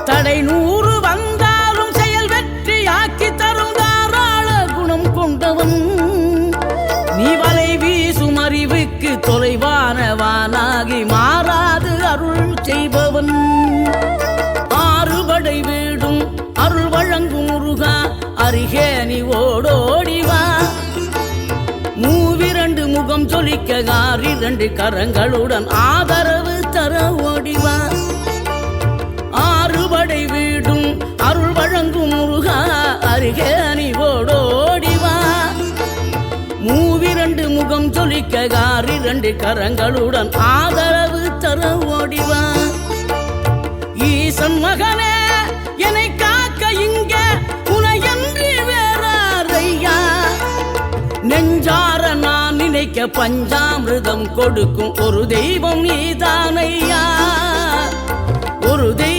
தடை 100 வந்தாலும் செயல் வெற்றியாக்கி தரும் தாராள குணம் கொண்டவன். நீ வலை வீசும் அறிவுக்கு தொலைவானவானாகி மாறாது அருள் செய்பவன். 6 படை வீடும் அருள் வழங்கும் முருகா அருகே நீ ஓடோடிவா. 2 முகம் சொலிக்க 2 கரங்களுடன் ஆதரவு தர ஓடிவா. 6 படை வீடும் அருள் வழங்கும் முருகா அருகே நீ ஓடோடிவா. 2 முகம் சொலிக்க 2 கரங்களுடன் ஆதரவு தர ஓடிவா. ஈசன் மகனே என்னை காக்க இங்க உனையன்றி வேறாரையா. நெஞ்சார நான் நினைக்க பஞ்சாமிர்தம் கொடுக்கும் ஒரு தெய்வம் நீதானையா. ஒரு தெய்வம்